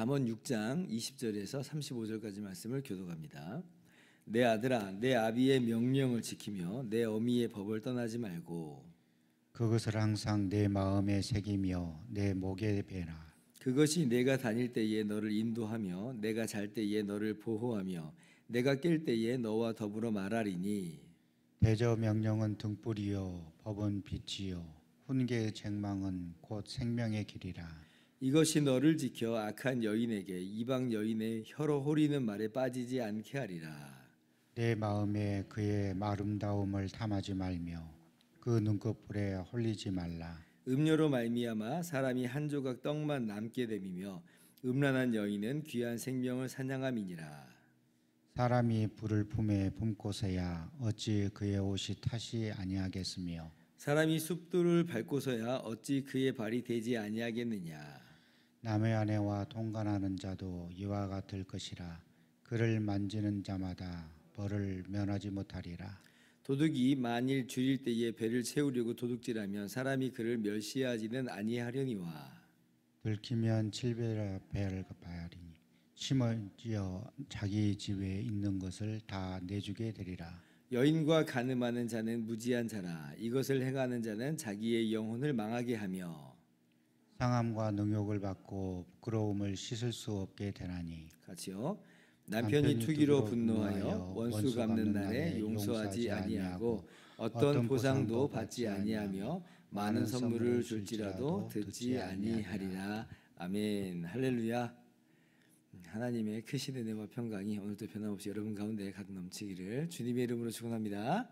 잠언 6장 20절에서 35절까지 말씀을 교독합니다. 내 아들아, 내 아비의 명령을 지키며 내 어미의 법을 떠나지 말고 그것을 항상 내 마음에 새기며 내 목에 베라. 그것이 내가 다닐 때에 너를 인도하며 내가 잘 때에 너를 보호하며 내가 깰 때에 너와 더불어 말하리니. 대저 명령은 등불이요 법은 빛이요 훈계의 책망은 곧 생명의 길이라. 이것이 너를 지켜 악한 여인에게 이방 여인의 혀로 호리는 말에 빠지지 않게 하리라. 내 마음에 그의 아름다움을 탐하지 말며 그 눈꺼풀에 홀리지 말라. 음료로 말미암아 사람이 한 조각 떡만 남게 됨이며 음란한 여인은 귀한 생명을 사냥함이니라. 사람이 불을 품에 품고서야 어찌 그의 옷이 타지 아니하겠으며 사람이 숲들을 밟고서야 어찌 그의 발이 되지 아니하겠느냐. 남의 아내와 통관하는 자도 이와 같을 것이라. 그를 만지는 자마다 벌을 면하지 못하리라. 도둑이 만일 줄일 때에 배를 채우려고 도둑질하면 사람이 그를 멸시하지는 아니하려니와. 들키면 7배를 갚아야리니 심지어 자기 집에 있는 것을 다 내주게 되리라. 여인과 간음하는 자는 무지한 자라. 이것을 행하는 자는 자기의 영혼을 망하게 하며 상함과 능욕을 받고 부끄러움을 씻을 수 없게 되나니. 같이요. 남편이 투기로 분노하여 원수 갚는 날에 용서하지 아니하고 어떤 보상도 받지 아니하며 많은 선물을 줄지라도 듣지 아니하리라. 아멘. 할렐루야. 하나님의 크신 은혜와 평강이 오늘도 변함없이 여러분 가운데 가득 넘치기를 주님의 이름으로 축원합니다.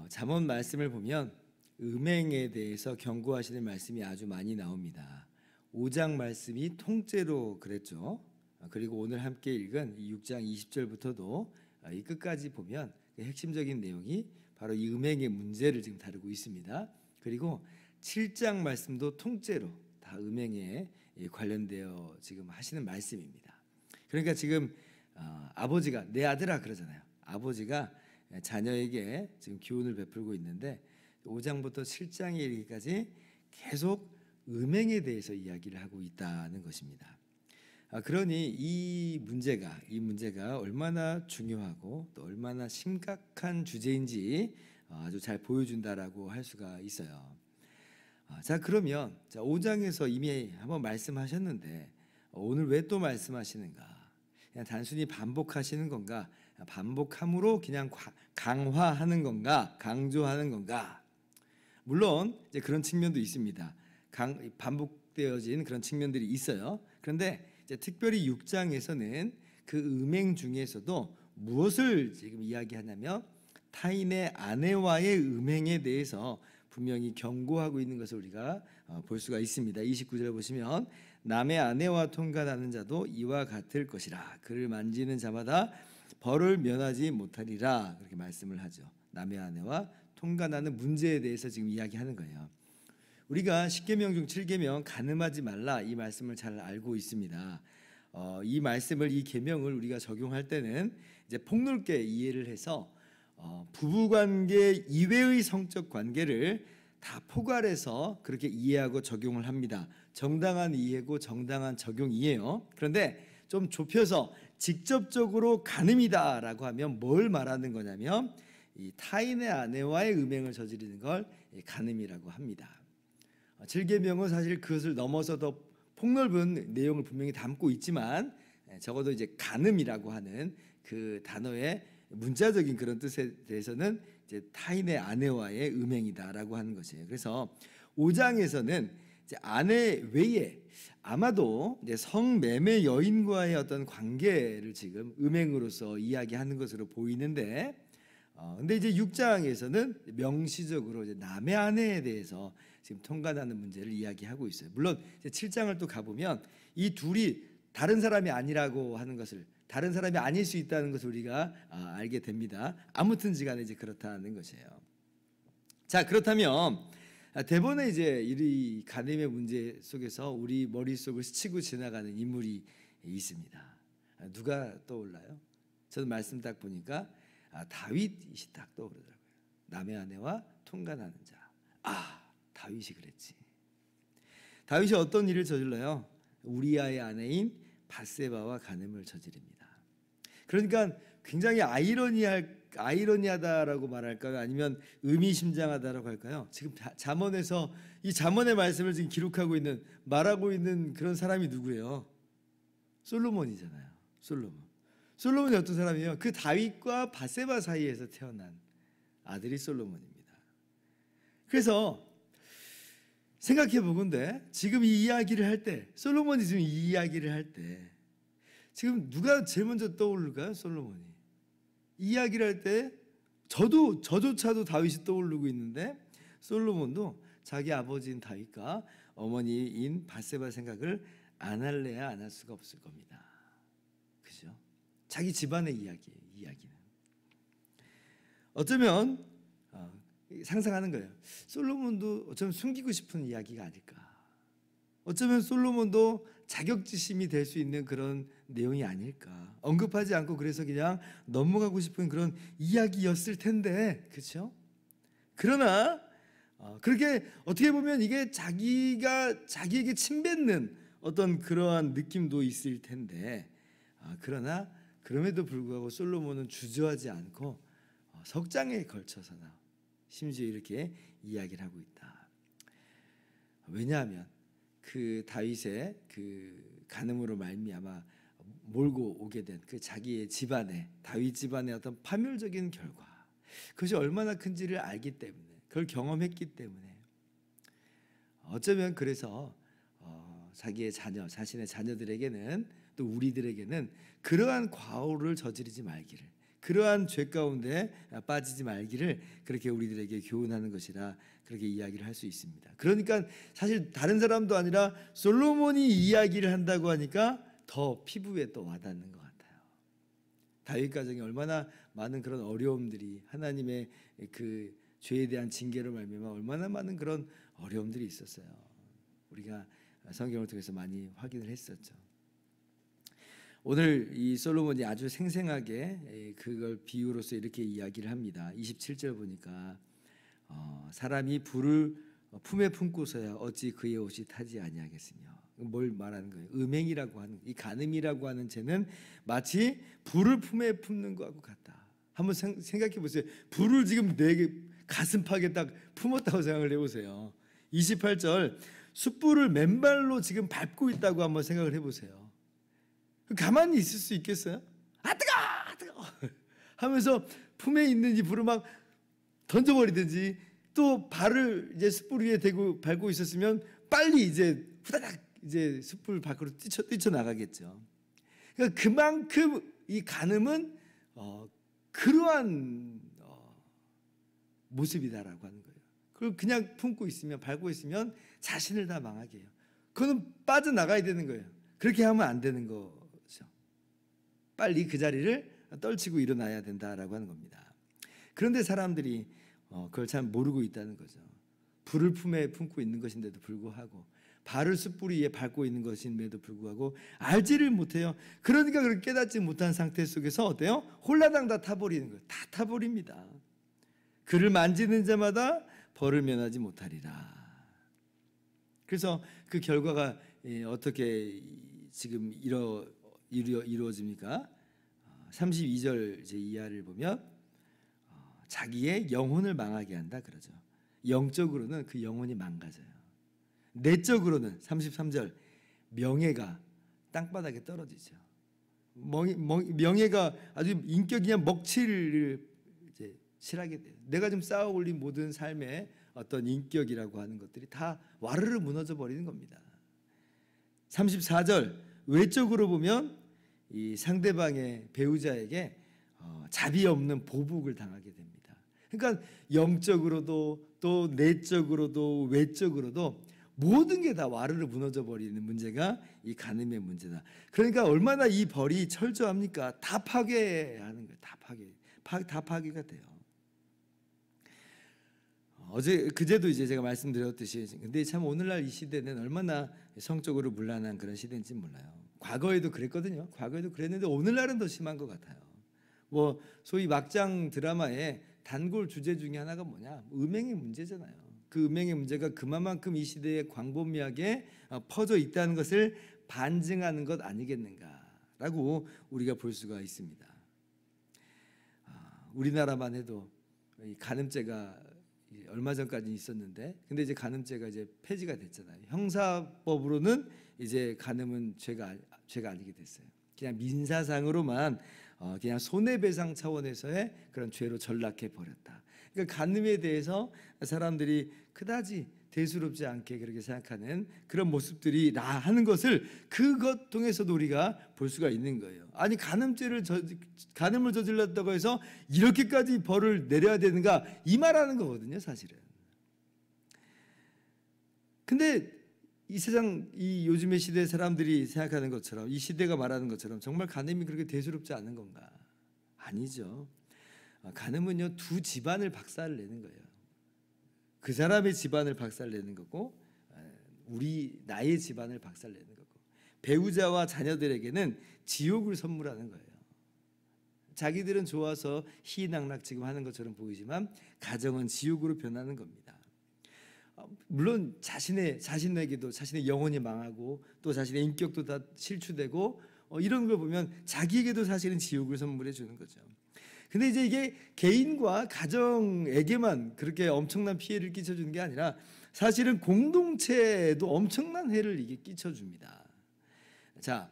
잠언 말씀을 보면 음행에 대해서 경고하시는 말씀이 아주 많이 나옵니다. 5장 말씀이 통째로 그랬죠. 그리고 오늘 함께 읽은 이 6장 20절부터도 이 끝까지 보면 핵심적인 내용이 바로 이 음행의 문제를 지금 다루고 있습니다. 그리고 7장 말씀도 통째로 다 음행에 관련되어 지금 하시는 말씀입니다. 그러니까 지금 아버지가 내 아들아 그러잖아요. 아버지가 자녀에게 지금 교훈을 베풀고 있는데 5장부터 7장에 이르기까지 계속 음행에 대해서 이야기를 하고 있다는 것입니다. 그러니 이 문제가 얼마나 중요하고 또 얼마나 심각한 주제인지 아주 잘 보여준다라고 할 수가 있어요. 자, 그러면 5장에서 이미 한번 말씀하셨는데 오늘 왜 또 말씀하시는가? 그냥 단순히 반복하시는 건가? 반복함으로 그냥 강화하는 건가? 강조하는 건가? 물론 이제 그런 측면도 있습니다. 반복되어진 그런 측면들이 있어요. 그런데 이제 특별히 6장에서는 그 음행 중에서도 무엇을 지금 이야기하냐면 타인의 아내와의 음행에 대해서 분명히 경고하고 있는 것을 우리가 볼 수가 있습니다. 29절 보시면 남의 아내와 통관하는 자도 이와 같을 것이라. 그를 만지는 자마다 벌을 면하지 못하리라. 그렇게 말씀을 하죠. 남의 아내와 통관하는 문제에 대해서 지금 이야기하는 거예요. 우리가 10계명 중 7계명 간음하지 말라 이 말씀을 잘 알고 있습니다. 이 말씀을 이 계명을 우리가 적용할 때는 이제 폭넓게 이해를 해서 부부관계 이외의 성적 관계를 다 포괄해서 그렇게 이해하고 적용을 합니다. 정당한 이해고 정당한 적용이에요. 그런데 좀 좁혀서 직접적으로 간음이다라고 하면 뭘 말하는 거냐면 이 타인의 아내와의 음행을 저지르는 걸 간음이라고 합니다. 7계명은 사실 그것을 넘어서 더 폭넓은 내용을 분명히 담고 있지만 적어도 이제 간음이라고 하는 그 단어의 문자적인 그런 뜻에 대해서는 이제 타인의 아내와의 음행이다라고 하는 것이에요. 그래서 5장에서는 이제 아내 외에 아마도 이제 성매매 여인과의 어떤 관계를 지금 음행으로서 이야기하는 것으로 보이는데, 근데 이제 6장에서는 명시적으로 이제 남의 아내에 대해서 지금 통관하는 문제를 이야기하고 있어요. 물론 이제 7장을 또 가보면 이 둘이 다른 사람이 아니라고 하는 것을, 다른 사람이 아닐 수 있다는 것을 우리가 알게 됩니다. 아무튼지간에 이제 그렇다는 것이에요. 자, 그렇다면 대본에 이제 이 간음의 문제 속에서 우리 머릿속을 스치고 지나가는 인물이 있습니다. 누가 떠올라요? 저는 말씀 딱 보니까 다윗이 딱 떠오르더라고요. 남의 아내와 통관하는 자. 다윗이 그랬지. 다윗이 어떤 일을 저질러요? 우리아의 아내인 밧세바와 간음을 저지릅니다. 그러니까 굉장히 아이러니하다라고 말할까요? 아니면 의미심장하다라고 할까요? 지금 잠언에서 이 잠언의 말씀을 지금 기록하고 있는, 말하고 있는 그런 사람이 누구예요? 솔로몬이잖아요. 솔로몬이 어떤 사람이에요? 그 다윗과 밧세바 사이에서 태어난 아들이 솔로몬입니다. 그래서 생각해 보건대 지금 이 이야기를 할 때, 솔로몬이 지금 이 이야기를 할 때 지금 누가 제일 먼저 떠오를까요? 솔로몬이. 이 이야기를 할 때 저조차도 다윗이 떠오르고 있는데 솔로몬도 자기 아버지인 다윗과 어머니인 밧세바 생각을 안 할래야 안 할 수가 없을 겁니다. 그죠? 자기 집안의 이야기예요. 이야기는 어쩌면 상상하는 거예요. 솔로몬도 어쩌면 숨기고 싶은 이야기가 아닐까. 어쩌면 솔로몬도 자격지심이 될 수 있는 그런 내용이 아닐까. 언급하지 않고 그래서 그냥 넘어가고 싶은 그런 이야기였을 텐데, 그렇죠? 그러나 그렇게 어떻게 보면 이게 자기가 자기에게 침뱉는 어떤 그러한 느낌도 있을 텐데, 그러나 그럼에도 불구하고 솔로몬은 주저하지 않고 석 장에 걸쳐서나 심지어 이렇게 이야기를 하고 있다. 왜냐하면 그 다윗의 그 간음으로 말미암아 몰고 오게 된 그 자기의 집안의, 다윗 집안의 어떤 파멸적인 결과, 그것이 얼마나 큰지를 알기 때문에, 그걸 경험했기 때문에 어쩌면 그래서 자기의 자녀, 자신의 자녀들에게는, 또 우리들에게는 그러한 과오를 저지르지 말기를, 그러한 죄 가운데 빠지지 말기를 그렇게 우리들에게 교훈하는 것이라 그렇게 이야기를 할 수 있습니다. 그러니까 사실 다른 사람도 아니라 솔로몬이 이야기를 한다고 하니까 더 피부에 또 와닿는 것 같아요. 다윗 가정이 얼마나 많은 그런 어려움들이, 하나님의 그 죄에 대한 징계로 말미암아 얼마나 많은 그런 어려움들이 있었어요. 우리가 성경을 통해서 많이 확인을 했었죠. 오늘 이 솔로몬이 아주 생생하게 그걸 비유로서 이렇게 이야기를 합니다. 27절 보니까 사람이 불을 품에 품고서야 어찌 그의 옷이 타지 아니하겠으며. 뭘 말하는 거예요? 음행이라고 하는, 이 간음이라고 하는 죄는 마치 불을 품에 품는 것하고 같다. 한번 생각해 보세요. 불을 지금 내 가슴팍에 딱 품었다고 생각을 해보세요. 28절 숯불을 맨발로 지금 밟고 있다고 한번 생각을 해보세요. 가만히 있을 수 있겠어요? 아 뜨거 하면서 품에 있는 이 불을 막 던져버리든지, 또 발을 이제 숯불 위에 대고 밟고 있었으면 빨리 이제 후다닥 이제 숯불 밖으로 뛰쳐나가겠죠. 그러니까 그만큼 이 간음은 그러한 모습이다라고 하는 거예요. 그걸 그냥 품고 있으면, 밟고 있으면 자신을 다 망하게 해요. 그거는 빠져나가야 되는 거예요. 그렇게 하면 안 되는 거죠. 빨리 그 자리를 떨치고 일어나야 된다라고 하는 겁니다. 그런데 사람들이 그걸 참 모르고 있다는 거죠. 불을 품에 품고 있는 것인데도 불구하고, 발을 숯불 위에 밟고 있는 것임에도 불구하고 알지를 못해요. 그러니까 그렇게 깨닫지 못한 상태 속에서 어때요? 홀라당 다 타버리는 거예요. 다 타버립니다. 그를 만지는 자마다 벌을 면하지 못하리라. 그래서 그 결과가 어떻게 지금 이루어집니까? 32절 제 이하를 보면 자기의 영혼을 망하게 한다 그러죠. 영적으로는 그 영혼이 망가져요. 내적으로는 33절 명예가 땅바닥에 떨어지죠. 명예가 아주 인격이 그냥 먹칠을 이제 실하게 돼요. 내가 좀 쌓아 올린 모든 삶의 어떤 인격이라고 하는 것들이 다 와르르 무너져 버리는 겁니다. 34절 외적으로 보면 이 상대방의 배우자에게 자비 없는 보복을 당하게 됩니다. 그러니까 영적으로도 또 내적으로도 외적으로도 모든 게 다 와르르 무너져 버리는 문제가 이 간음의 문제다. 그러니까 얼마나 이 벌이 철저합니까? 다 파괴하는 거예요. 다 파괴가 돼요. 그제도 이제 제가 말씀드렸듯이, 근데 참 오늘날 이 시대는 얼마나 성적으로 문란한 그런 시대인지 몰라요. 과거에도 그랬거든요. 과거에도 그랬는데 오늘날은 더 심한 것 같아요. 뭐 소위 막장 드라마의 단골 주제 중에 하나가 뭐냐? 음행의 문제잖아요. 그 음행의 문제가 그만큼 이 시대에 광범위하게 퍼져 있다는 것을 반증하는 것 아니겠는가라고 우리가 볼 수가 있습니다. 우리나라만 해도 이 간음죄가 얼마 전까지 있었는데, 근데 이제 간음죄가 이제 폐지가 됐잖아요. 형사법으로는 이제 간음은 죄가 아니게 됐어요. 그냥 민사상으로만 그냥 손해배상 차원에서의 그런 죄로 전락해 버렸다. 그러니까 간음에 대해서 사람들이 그다지 대수롭지 않게 그렇게 생각하는 그런 모습들이 하는 것을 그것 통해서도 우리가 볼 수가 있는 거예요. 아니 간음을 저질렀다고 해서 이렇게까지 벌을 내려야 되는가, 이 말하는 거거든요, 사실은. 근데 이 세상, 이 요즘의 시대 사람들이 생각하는 것처럼, 이 시대가 말하는 것처럼 정말 간음이 그렇게 대수롭지 않은 건가? 아니죠. 간음은요, 두 집안을 박살을 내는 거예요. 그 사람의 집안을 박살내는 거고, 나의 집안을 박살내는 거고, 배우자와 자녀들에게는 지옥을 선물하는 거예요. 자기들은 좋아서 희낙락 지금 하는 것처럼 보이지만 가정은 지옥으로 변하는 겁니다. 물론 자신에게도 자신의 영혼이 망하고 또 자신의 인격도 다 실추되고 이런 걸 보면 자기에게도 사실은 지옥을 선물해 주는 거죠. 근데 이제 이게 개인과 가정에게만 그렇게 엄청난 피해를 끼쳐주는 게 아니라 사실은 공동체에도 엄청난 해를 이게 끼쳐줍니다. 자,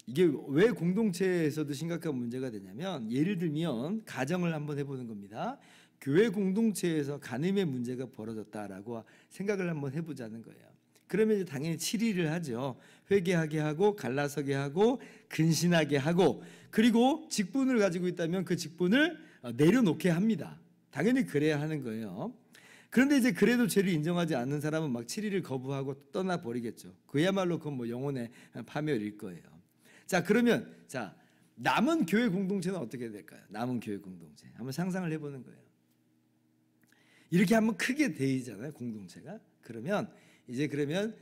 이게 왜 공동체에서도 심각한 문제가 되냐면, 예를 들면 가정을 한번 해보는 겁니다. 교회 공동체에서 간음의 문제가 벌어졌다라고 생각을 한번 해보자는 거예요. 그러면 이제 당연히 치리를 하죠. 회개하게 하고 갈라서게 하고 근신하게 하고, 그리고 직분을 가지고 있다면 그 직분을 내려놓게 합니다. 당연히 그래야 하는 거예요. 그런데 이제 그래도 죄를 인정하지 않는 사람은 막 치리를 거부하고 떠나버리겠죠. 그야말로 그건 뭐 영혼의 파멸일 거예요. 자, 그러면 남은 교회 공동체는 어떻게 될까요? 남은 교회 공동체 한번 상상을 해보는 거예요. 이렇게 한번 크게 데이잖아요, 공동체가. 그러면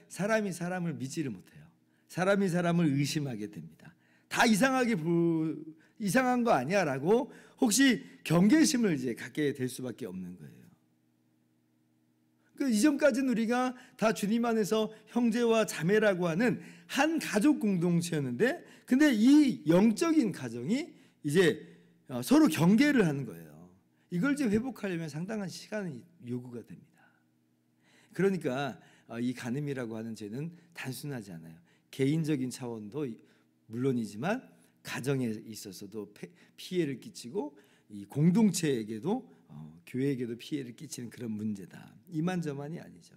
사람이 사람을 믿지를 못해요. 사람이 사람을 의심하게 됩니다. 다 이상한 거 아니야라고 혹시 경계심을 이제 갖게 될 수밖에 없는 거예요. 그 이전까지는 우리가 다 주님 안에서 형제와 자매라고 하는 한 가족 공동체였는데, 근데 이 영적인 가정이 이제 서로 경계를 하는 거예요. 이걸 이제 회복하려면 상당한 시간이 요구가 됩니다. 그러니까 이 간음이라고 하는 죄는 단순하지 않아요. 개인적인 차원도 물론이지만 가정에 있어서도 피해를 끼치고 이 공동체에게도 교회에게도 피해를 끼치는 그런 문제다. 이만저만이 아니죠.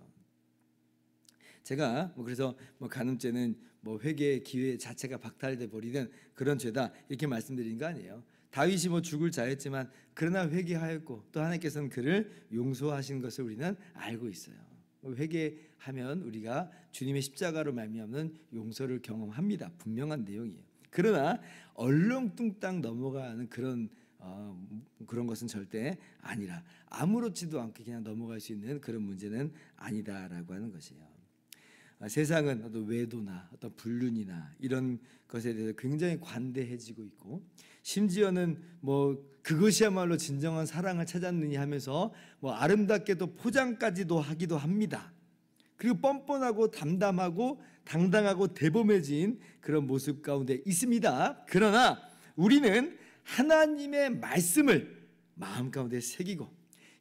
제가 그래서 간음죄는 회개의 기회 자체가 박탈돼 버리는 그런 죄다 이렇게 말씀드린 거 아니에요. 다윗이 죽을 자였지만 그러나 회개하였고 또 하나님께서는 그를 용서하신 것을 우리는 알고 있어요. 회개하면 우리가 주님의 십자가로 말미암는 용서를 경험합니다. 분명한 내용이에요. 그러나 얼렁뚱땅 넘어가는 그런 것은 절대 아니라, 아무렇지도 않게 그냥 넘어갈 수 있는 그런 문제는 아니다라고 하는 것이에요. 세상은 어떤 외도나 어떤 불륜이나 이런 것에 대해서 굉장히 관대해지고 있고, 심지어는 그것이야말로 진정한 사랑을 찾았느니 하면서 아름답게도 포장까지도 하기도 합니다. 그리고 뻔뻔하고 담담하고 당당하고 대범해진 그런 모습 가운데 있습니다. 그러나 우리는 하나님의 말씀을 마음 가운데 새기고,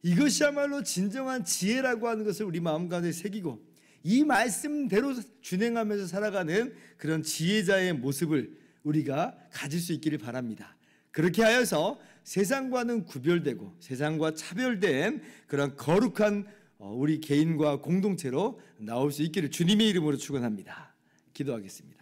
이것이야말로 진정한 지혜라고 하는 것을 우리 마음 가운데 새기고, 이 말씀대로 준행하면서 살아가는 그런 지혜자의 모습을 우리가 가질 수 있기를 바랍니다. 그렇게 하여서 세상과는 구별되고 세상과 차별된 그런 거룩한 우리 개인과 공동체로 나올 수 있기를 주님의 이름으로 축원합니다. 기도하겠습니다.